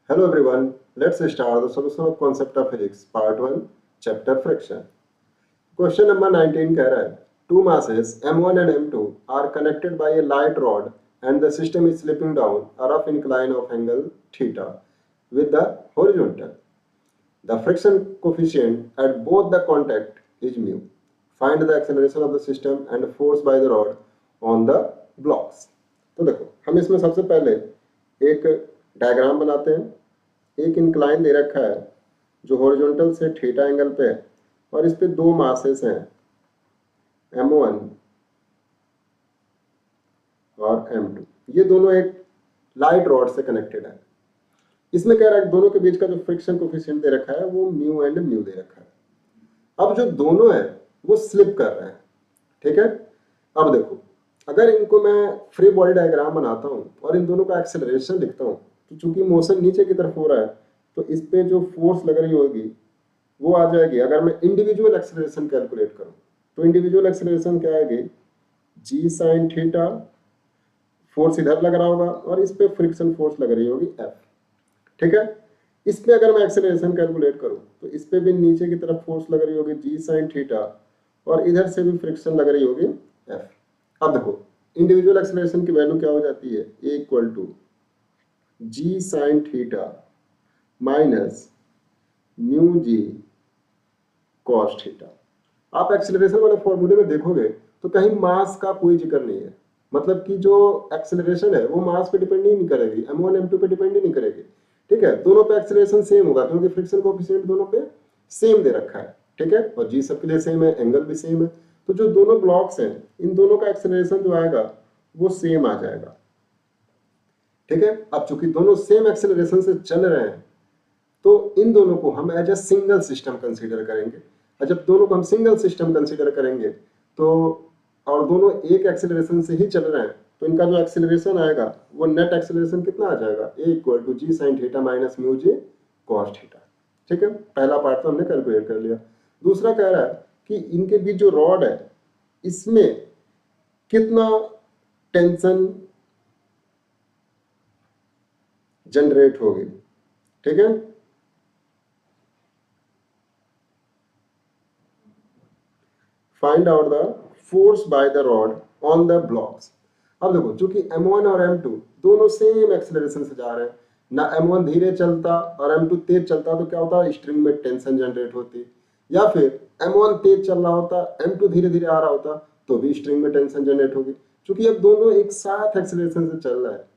Hello everyone, let's start the solution of concept of physics part 1 chapter friction. Question number 19 कह रहा है two masses m1 and m2 are connected by a light rod and the system is slipping down a rough incline of angle theta with the horizontal. The friction coefficient at both the contact is mu. Find the acceleration of the system and force by the rod on the blocks. तो देखो हम इसमें सबसे पहले एक diagram बनाते हैं। एक इंक्लाइन दे रखा है जो हॉरिजॉन्टल से थीटा एंगल पे है और इस पे दो मासेस हैं m1 और m2। ये दोनों एक लाइट रॉड से कनेक्टेड है। इसमें कह रहा है दोनों के बीच का जो फ्रिक्शन कोफिशिएंट दे रखा है वो म्यू एंड म्यू दे रखा है। अब जो दोनों है वो स्लिप कर रहे हैं, ठीक है। अब देखो अगर इनको मैं फ्री बॉडी डायग्राम बनाता हूँ और इन दोनों का एक्सेलरेशन लिखता हूँ तो चूंकि मोशन नीचे की तरफ हो रहा है तो इस पे जो फोर्स लग रही होगी वो आ जाएगी। अगर मैं इंडिविजुअल एक्सेलरेशन कैलकुलेट करूं तो इंडिविजुअल एक्सेलरेशन क्या आएगी, जी साइन थीटा, फोर्स इधर लग रहा होगा और इस पे फ्रिक्शन फोर्स लग रही होगी एफ, ठीक है। इस पे अगर मैं एक्सेलरेशन कैलकुलेट करूं तो इस पे भी नीचे की तरफ फोर्स लग रही होगी जी साइन थीटा और इधर से भी फ्रिक्शन लग रही होगी एफ। अब देखो इंडिविजुअल एक्सेलरेशन की वैल्यू क्या हो जाती है, A equal to G sine theta minus mu G cos theta. आप एक्सेलरेशन वाले फॉर्मूले में देखोगे तो कहीं मास का कोई जिक्र नहीं है, मतलब कि जो एक्सेलरेशन है वो मास पे डिपेंड ही नहीं करेगी, m1 m2 पे डिपेंड ही नहीं करेगी, ठीक है। दोनों पे एक्सेलरेशन सेम होगा क्योंकि फ्रिक्शन कोएफिशिएंट दोनों पे सेम दे रखा है, ठीक है, और जी सबके लिए सेम है, एंगल भी सेम है। तो जो दोनों ब्लॉक्स हैं इन दोनों का एक्सेलरेशन जो आएगा वो सेम आ जाएगा, ठीक है। अब चूंकि दोनों सेम एक्सेलरेशन से चल रहे हैं तो इन दोनों को हम as a single system consider करेंगे। और जब दोनों को हम सिंगल सिस्टम कंसीडर करेंगे तो और दोनों एक एक्सेलरेशन से ही चल रहे हैं तो इनका जो एक्सेलरेशन आएगा वो नेट एक्सेलरेशन कितना आ जाएगा, A equal to G sine theta minus mu G cos theta, ठीक है। पहला पार्ट तो हमने कैलकुलेट कर लिया। दूसरा कह रहा है कि इनके बीच जो रॉड है इसमें कितना टेंशन जनरेट होगी, ठीक है। Find out the force by the rod on the blocks. अब देखो चूंकि m1 और m2 दोनों सेम एक्सेलरेशन से जा रहे हैं, ना m1 धीरे चलता और m2 तेज चलता तो क्या होता, स्ट्रिंग में टेंशन जनरेट होती, या फिर m1 तेज चल रहा होता m2 धीरे धीरे आ रहा होता तो भी स्ट्रिंग में टेंशन जनरेट होगी। चूंकि अब दोनों एक साथ एक्सेलरेशन से चल रहा है,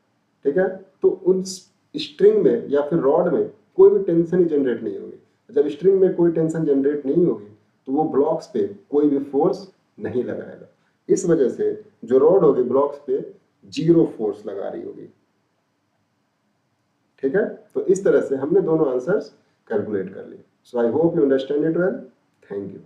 ठीक है, तो उस स्ट्रिंग में या फिर रॉड में कोई भी टेंशन ही जनरेट नहीं होगी। जब स्ट्रिंग में कोई टेंशन जनरेट नहीं होगी तो वो ब्लॉक्स पे कोई भी फोर्स नहीं लगाएगा। इस वजह से जो रॉड होगी ब्लॉक्स पे जीरो फोर्स लगा रही होगी, ठीक है। तो इस तरह से हमने दोनों आंसर्स कैलकुलेट कर लिए। So I hope you understand it well. Thank you.